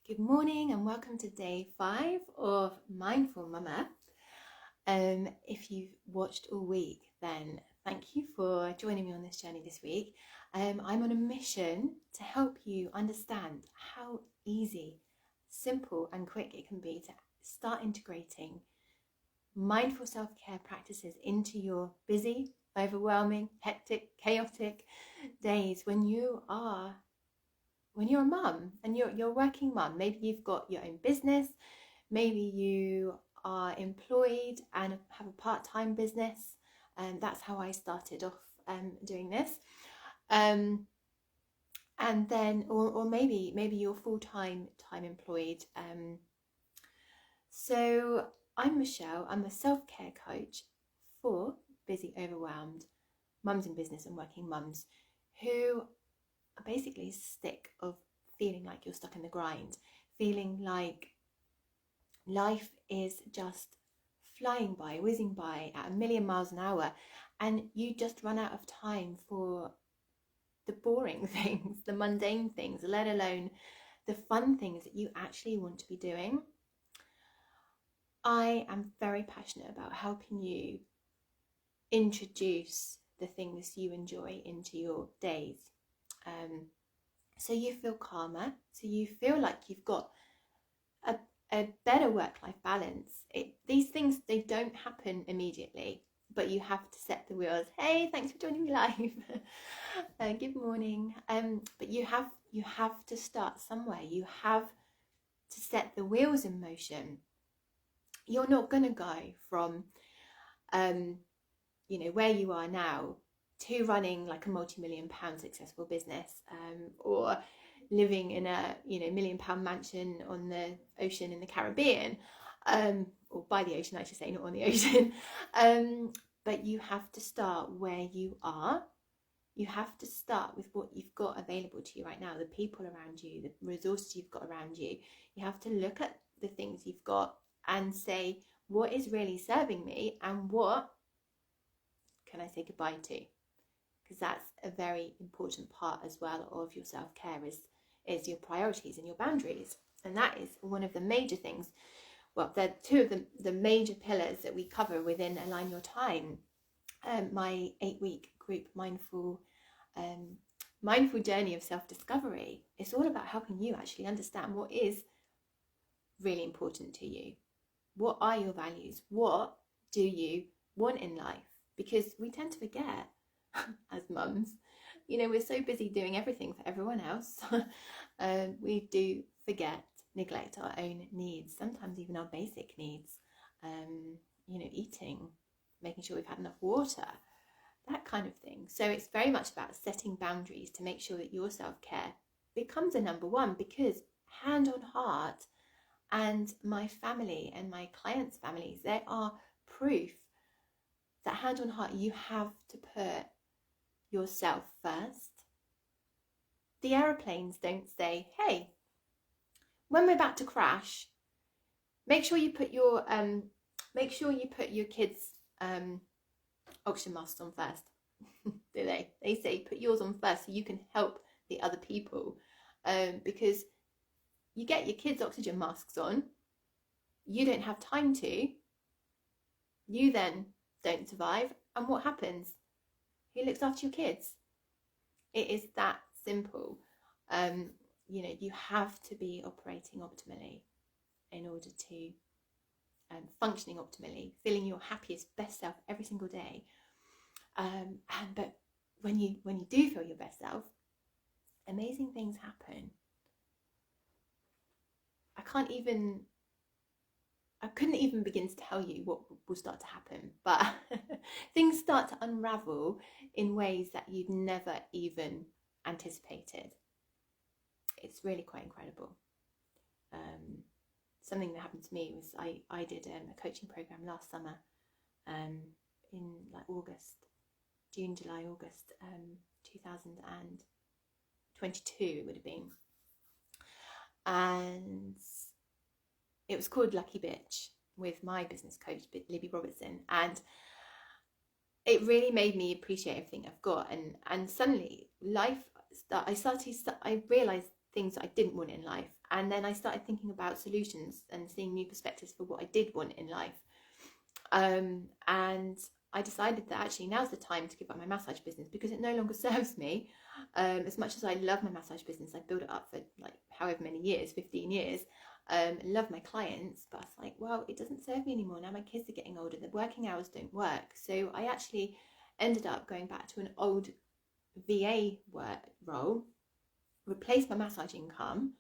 Good morning and welcome to day 5 of Mindful Mama. If you've watched all week, then thank you for joining me on this journey this week. I'm on a mission to help you understand how easy, simple and quick it can be to start integrating mindful self-care practices into your busy, overwhelming, hectic, chaotic days when you're a mum and you're a working mum. Maybe you've got your own business, maybe you are employed and have a part-time business, and that's how I started off doing this. And then or maybe you're full-time employed. So I'm Michelle. I'm a self-care coach for busy, overwhelmed mums in business and working mums who are basically sick of feeling like you're stuck in the grind, feeling like life is just flying by, whizzing by at 1,000,000 miles an hour, and you just run out of time for the boring things, the mundane things, let alone the fun things that you actually want to be doing. I am very passionate about helping you introduce the things you enjoy into your days. So you feel calmer, so you feel like you've got a better work-life balance. These things, they don't happen immediately, but you have to set the wheels. Hey, thanks for joining me live. Good morning. But you have to start somewhere. You have to set the wheels in motion. You're not going to go from where you are now to running like a multi-million-pound successful business, or living in a £1,000,000 mansion on the ocean in the Caribbean, or by the ocean I should say, not on the ocean. But you have to start where you are. You have to start with what you've got available to you right now, the people around you, the resources you've got around you. You have to look at the things you've got and say, what is really serving me and what can I say goodbye to? Because that's a very important part as well of your self-care, is your priorities and your boundaries. And that is one of the major things. Well, they're two of the major pillars that we cover within Align Your Time, my 8-week group mindful journey of self-discovery. It's all about helping you actually understand what is really important to you. What are your values? What do you want in life? Because we tend to forget as mums, we're so busy doing everything for everyone else. We do forget, neglect our own needs, sometimes even our basic needs. Eating, making sure we've had enough water, that kind of thing. So it's very much about setting boundaries to make sure that your self-care becomes a number one, because hand on heart, and my family and my clients' families, they are proof that hand on heart, you have to put yourself first. The aeroplanes don't say, hey, when we're about to crash, make sure you put your kids' oxygen masks on first. Do they? They say put yours on first so you can help the other people, because you get your kids' oxygen masks on, you don't have time to, you then don't survive, and what happens? Who looks after your kids? It is that simple. You have to be operating optimally in order to functioning optimally, feeling your happiest, best self every single day. But when you do feel your best self, amazing things happen. I couldn't even begin to tell you what will start to happen, but things start to unravel in ways that you'd never even anticipated. It's really quite incredible. Something that happened to me was I did a coaching program last summer, in like June, July, August, 2022 it would have been. And it was called Lucky Bitch, with my business coach, Libby Robertson. And it really made me appreciate everything I've got. And suddenly I realised things that I didn't want in life. And then I started thinking about solutions and seeing new perspectives for what I did want in life. And I decided that actually now's the time to give up my massage business, because it no longer serves me. As much as I love my massage business, I built it up for like however many years, 15 years, love my clients, but I was like, well, it doesn't serve me anymore. Now my kids are getting older, the working hours don't work. So I actually ended up going back to an old VA work role, replaced my massage income.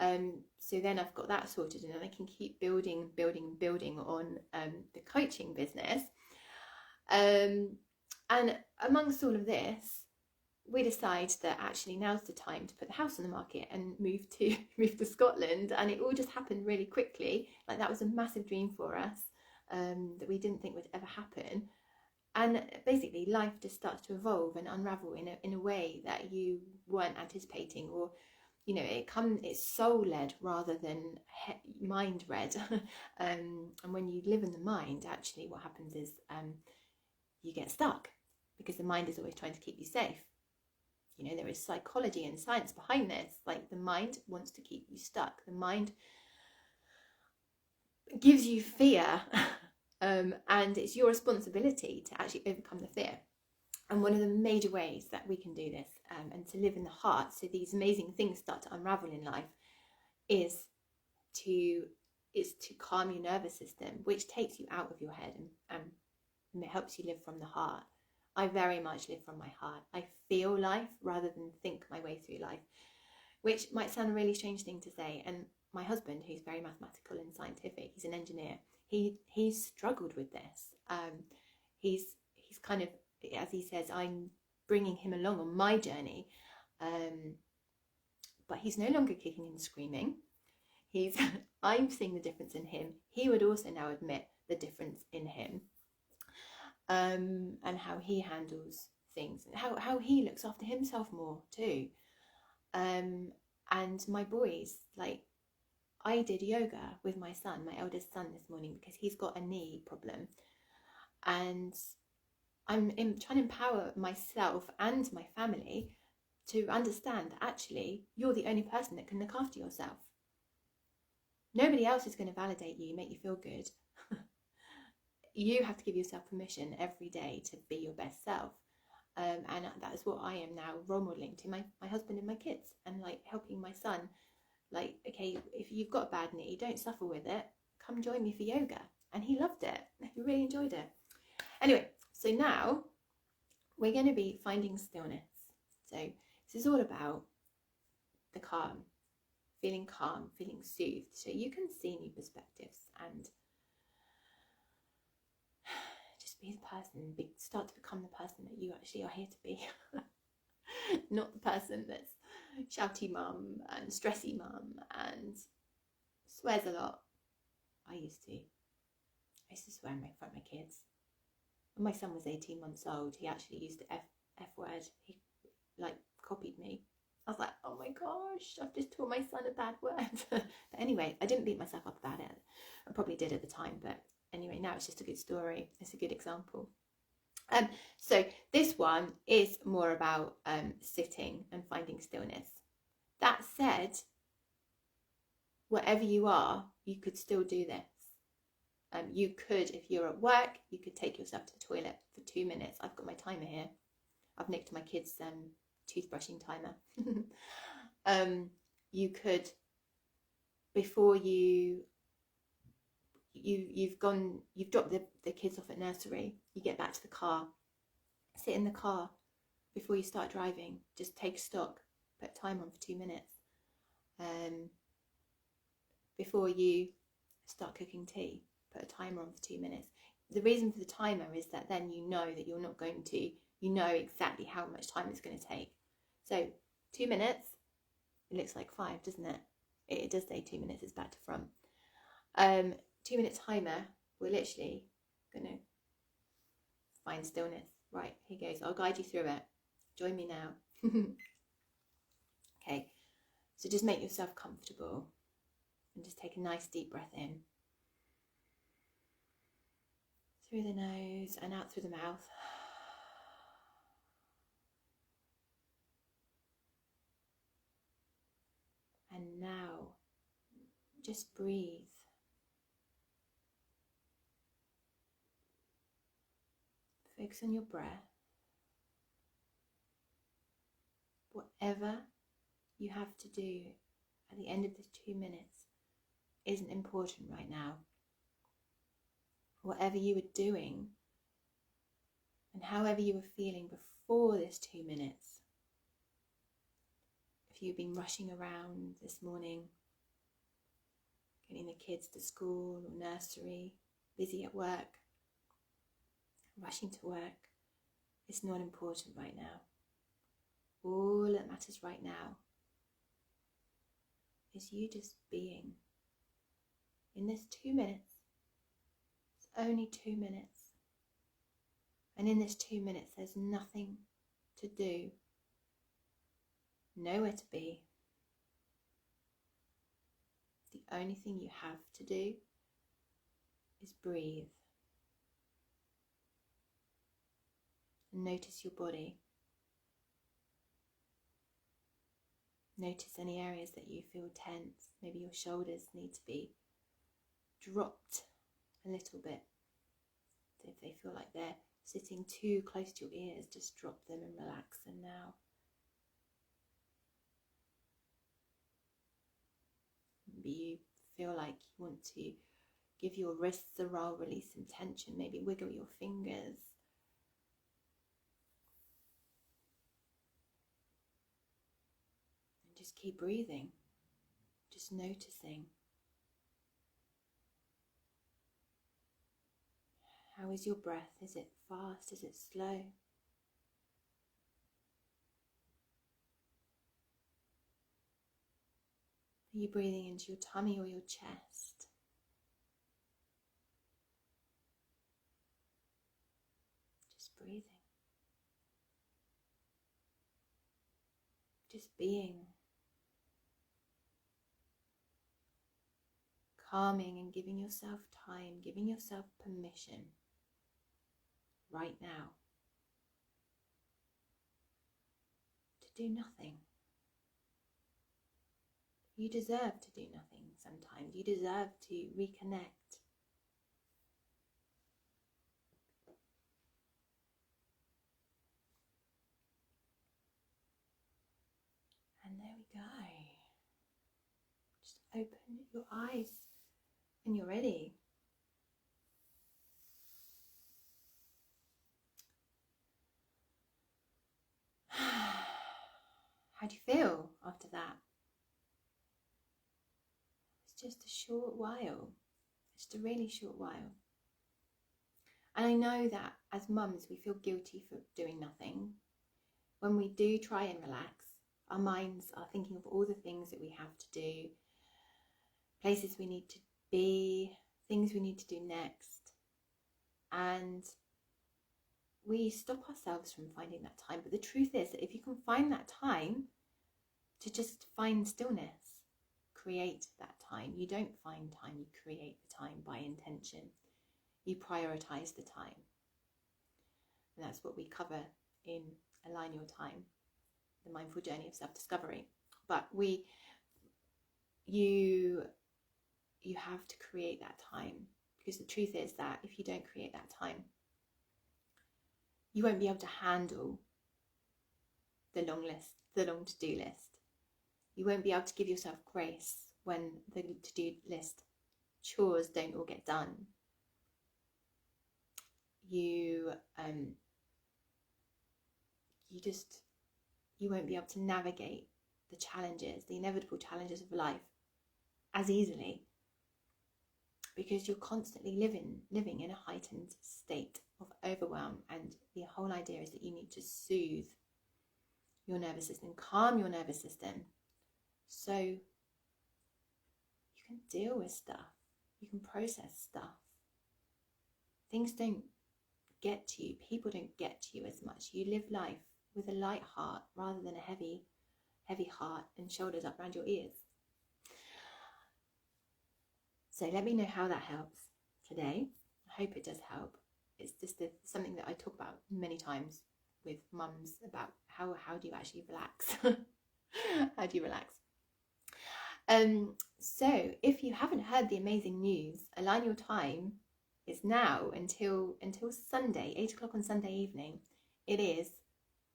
So then I've got that sorted, and then I can keep building on the coaching business. And amongst all of this, we decide that actually now's the time to put the house on the market and move to Scotland. And it all just happened really quickly. Like, that was a massive dream for us, that we didn't think would ever happen. And basically life just starts to evolve and unravel in a way that you weren't anticipating, or it's soul led rather than mind read. And when you live in the mind, actually what happens is you get stuck, because the mind is always trying to keep you safe. There is psychology and science behind this. Like, the mind wants to keep you stuck. The mind gives you fear, and it's your responsibility to actually overcome the fear. And one of the major ways that we can do this, and to live in the heart, so these amazing things start to unravel in life, is to calm your nervous system, which takes you out of your head and it helps you live from the heart. I very much live from my heart. I feel life rather than think my way through life, which might sound a really strange thing to say. And my husband, who's very mathematical and scientific, he's an engineer, he's struggled with this. He's kind of, as he says, I'm bringing him along on my journey, but he's no longer kicking and screaming. I'm seeing the difference in him. He would also now admit the difference in him, and how he handles things, and how he looks after himself more too. And my boys, like, I did yoga with my son, my eldest son, this morning, because he's got a knee problem, and I'm trying to empower myself and my family to understand that actually you're the only person that can look after yourself. Nobody else is going to validate you, make you feel good. You have to give yourself permission every day to be your best self. And that is what I am now role modeling to my husband and my kids, and like helping my son, like, okay, if you've got a bad knee, don't suffer with it. Come join me for yoga. And he loved it. He really enjoyed it. Anyway, so now we're going to be finding stillness. So this is all about the calm, feeling soothed, so you can see new perspectives and just be the person, start to become the person that you actually are here to be. Not the person that's shouty mum and stressy mum and swears a lot. I used to swear in front of my kids. When my son was 18 months old, he actually used the F word. He like copied me. I was like, oh my gosh, I've just taught my son a bad word. But anyway, I didn't beat myself up about it. I probably did at the time, but anyway, now it's just a good story. It's a good example. So this one is more about sitting and finding stillness. That said, wherever you are, you could still do this. You could, if you're at work, you could take yourself to the toilet for 2 minutes. I've got my timer here. I've nicked my kids' toothbrushing timer. You could, before you've dropped the kids off at nursery, you get back to the car, sit in the car before you start driving, just take stock, put a timer on for 2 minutes. Before you start cooking tea, put a timer on for 2 minutes. The reason for the timer is that then you know that you're not going to, you know exactly how much time it's going to take. So 2 minutes, it looks like 5, doesn't it? It does say 2 minutes, it's back to front. 2 minute timer, we're literally going to find stillness. Right, here goes. I'll guide you through it. Join me now. Okay, so just make yourself comfortable and just take a nice deep breath in. Through the nose and out through the mouth. Just breathe. Focus on your breath. Whatever you have to do at the end of this 2 minutes isn't important right now. Whatever you were doing and however you were feeling before this 2 minutes, if you've been rushing around this morning, getting the kids to school or nursery, busy at work, rushing to work, it's not important right now. All that matters right now is you just being. In this 2 minutes, it's only 2 minutes. And in this 2 minutes, there's nothing to do, nowhere to be. The only thing you have to do is breathe. And notice your body. Notice any areas that you feel tense. Maybe your shoulders need to be dropped a little bit. So if they feel like they're sitting too close to your ears, just drop them and relax them now. Maybe you feel like you want to give your wrists a roll, release some tension, maybe wiggle your fingers. And just keep breathing, just noticing. How is your breath? Is it fast? Is it slow? Are you breathing into your tummy or your chest? Just breathing. Just being. Calming and giving yourself time, giving yourself permission right now to do nothing. You deserve to do nothing sometimes. You deserve to reconnect. And there we go. Just open your eyes when you're ready. How do you feel after that? It's just a short while. Just a really short while. And I know that as mums, we feel guilty for doing nothing. When we do try and relax, our minds are thinking of all the things that we have to do, places we need to be, things we need to do next. And we stop ourselves from finding that time. But the truth is that if you can find that time to just find stillness, create that time. You don't find time, you create the time by intention. You prioritize the time. And that's what we cover in Align Your Time, the mindful journey of self-discovery. But you have to create that time, because the truth is that if you don't create that time, you won't be able to handle the long list, the long to-do list. You won't be able to give yourself grace when the to-do list chores don't all get done. You won't be able to navigate the challenges, the inevitable challenges of life as easily, because you're constantly living in a heightened state of overwhelm. And the whole idea is that you need to soothe your nervous system, calm your nervous system, so you can deal with stuff, you can process stuff. Things don't get to you, people don't get to you as much. You live life with a light heart rather than a heavy heart and shoulders up around your ears. So let me know how that helps today. I hope it does help. It's just something that I talk about many times with mums about how do you actually relax? How do you relax? So if you haven't heard the amazing news, Align Your Time is now until Sunday, 8 o'clock on Sunday evening. It is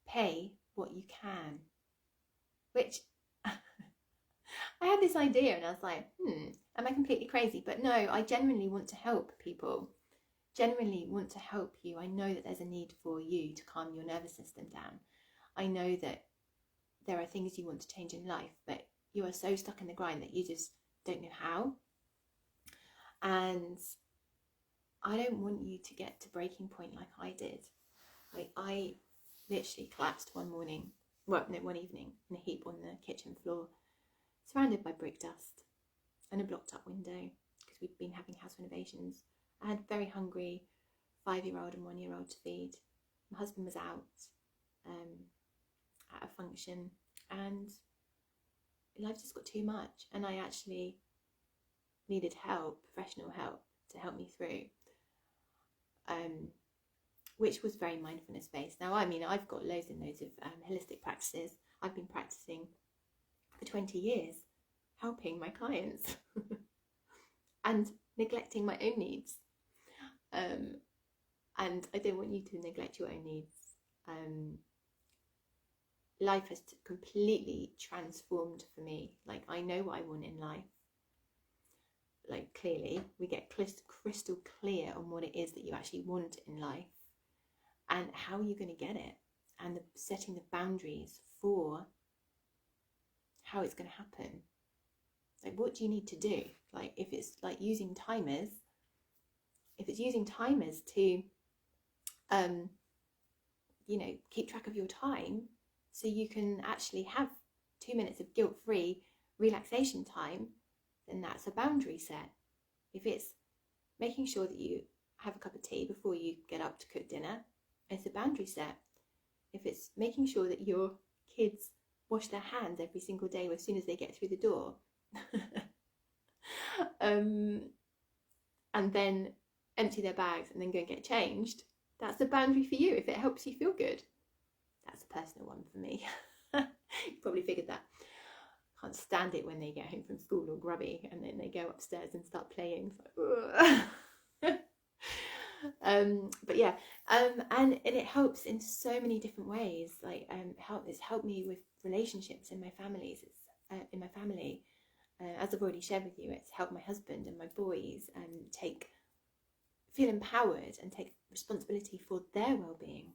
pay what you can, which I had this idea and I was like, am I completely crazy? But no, I genuinely want to help people, genuinely want to help you. I know that there's a need for you to calm your nervous system down. I know that there are things you want to change in life, but you are so stuck in the grind that you just don't know how. And I don't want you to get to breaking point like I did. Like, I literally collapsed one evening in a heap on the kitchen floor, surrounded by brick dust and a blocked up window because we'd been having house renovations. I had a very hungry 5-year-old and 1-year-old to feed. My husband was out at a function, and life just got too much, and I actually needed help, professional help, to help me through, which was very mindfulness based. Now, I mean, I've got loads and loads of holistic practices. I've been practicing for 20 years, helping my clients and neglecting my own needs. And I don't want you to neglect your own needs. Life has completely transformed for me. Like, I know what I want in life. Like, clearly, we get crystal clear on what it is that you actually want in life and how you're going to get it, and setting the boundaries for how it's going to happen. Like, what do you need to do? Like, if it's like using timers, to keep track of your time so you can actually have 2 minutes of guilt-free relaxation time, then that's a boundary set. If it's making sure that you have a cup of tea before you get up to cook dinner, it's a boundary set. If it's making sure that your kids wash their hands every single day as soon as they get through the door, and then empty their bags and then go and get changed, that's a boundary for you if it helps you feel good. That's a personal one for me. You probably figured that. Can't stand it when they get home from school all grubby and then they go upstairs and start playing. Like, but yeah, and it helps in so many different ways. Like, it's helped me with relationships in my family. As I've already shared with you, it's helped my husband and my boys feel empowered and take responsibility for their well-being.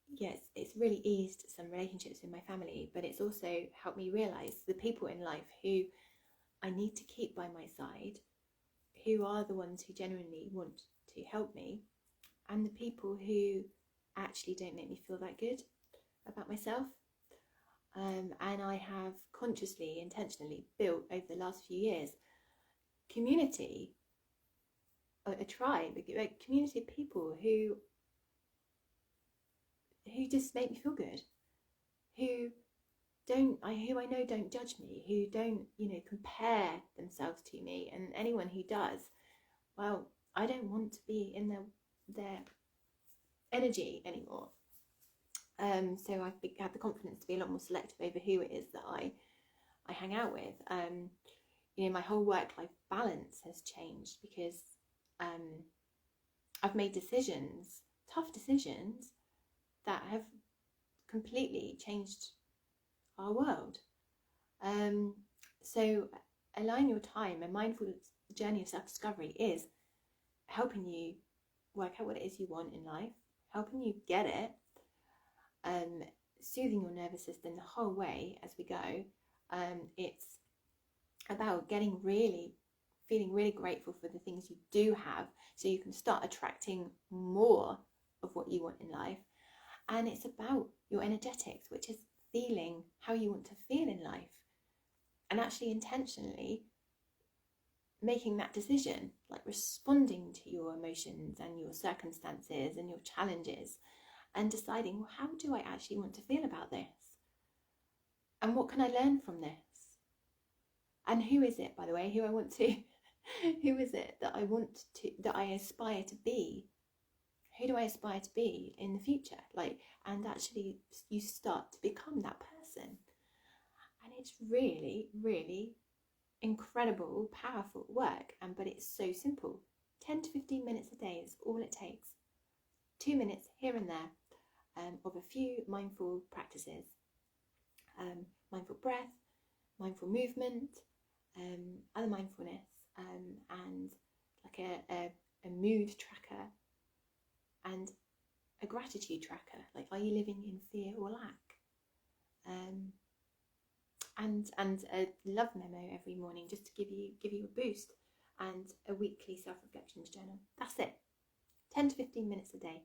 Yes, it's really eased some relationships in my family, but it's also helped me realise the people in life who I need to keep by my side, who are the ones who genuinely want to help me, and the people who actually don't make me feel that good about myself. And I have consciously, intentionally built over the last few years community, a tribe, a community of people who just make me feel good, who I know don't judge me, who don't compare themselves to me, and anyone who does, well, I don't want to be in their energy anymore. So I've had the confidence to be a lot more selective over who it is that I hang out with. My whole work-life balance has changed because I've made tough decisions that have completely changed our world. So Align Your Time, a mindful journey of self-discovery, is helping you work out what it is you want in life, helping you get it, soothing your nervous system the whole way as we go. It's about feeling really grateful for the things you do have, so you can start attracting more of what you want in life. And it's about your energetics, which is feeling how you want to feel in life, and actually intentionally making that decision, like responding to your emotions and your circumstances and your challenges, and deciding, well, how do I actually want to feel about this? And what can I learn from this? And who is it, by the way, who is it that I aspire to be? Who do I aspire to be in the future? And actually you start to become that person. And it's really, really incredible, powerful work, but it's so simple. 10 to 15 minutes a day is all it takes. 2 minutes here and there of a few mindful practices. Mindful breath, mindful movement, other mindfulness, and like a mood tracker and a gratitude tracker. Like, are you living in fear or lack? And a love memo every morning just to give you a boost, and a weekly self-reflections journal. That's it. 10 to 15 minutes a day,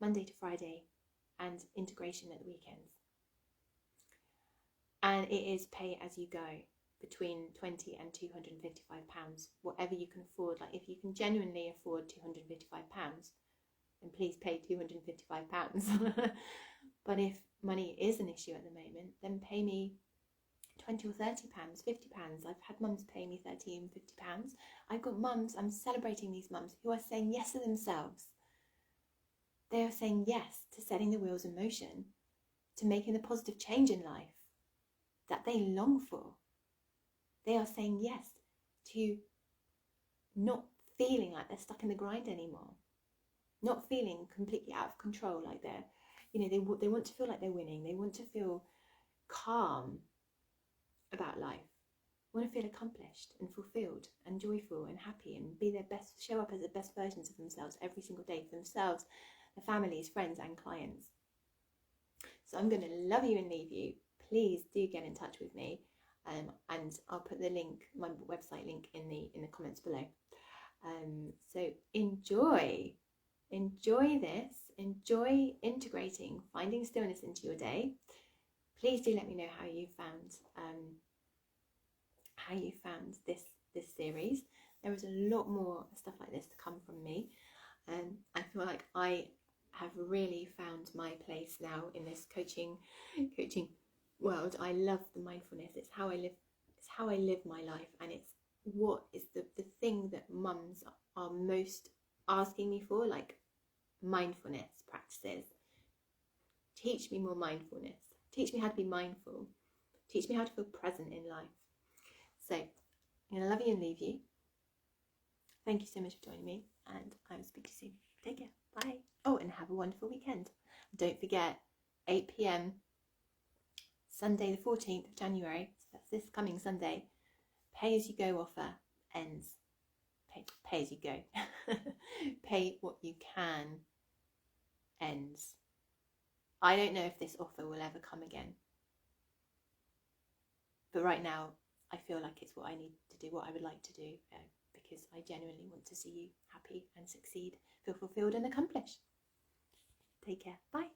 Monday to Friday, and integration at the weekends. And it is pay as you go, between £20 and £255, whatever you can afford. Like, if you can genuinely afford £255, then please pay £255. But if money is an issue at the moment, then pay me £20 or £30, £50. I've had mums pay me £30 and £50. I've got mums, I'm celebrating these mums who are saying yes to themselves. They are saying yes to setting the wheels in motion, to making the positive change in life that they long for. They are saying yes to not feeling like they're stuck in the grind anymore, not feeling completely out of control, like they're, they want to feel like they're winning. They want to feel calm about life, want to feel accomplished and fulfilled and joyful and happy, and be their best, show up as the best versions of themselves every single day for themselves, their families, friends and clients. So I'm going to love you and leave you. Please do get in touch with me, and I'll put the link, my website link, in the comments below. So enjoy this, enjoy integrating Finding Stillness into your day. Please do let me know how you found this series. There is a lot more stuff like this to come from me, and I feel like I have really found my place now in this coaching world. I love the mindfulness. It's how I live my life, and it's what is the thing that mums are most asking me for, like mindfulness practices. Teach me more mindfulness. Teach me how to be mindful. Teach me how to feel present in life. So I'm going to love you and leave you. Thank you so much for joining me, and I will speak to you soon. Take care. Bye. Oh, and have a wonderful weekend. Don't forget, 8 p.m, Sunday the 14th of January, so that's this coming Sunday, pay as you go offer ends. Pay as you go. Pay what you can ends. I don't know if this offer will ever come again, but right now I feel like it's what I need to do, what I would like to do, because I genuinely want to see you happy and succeed, feel fulfilled and accomplished. Take care. Bye.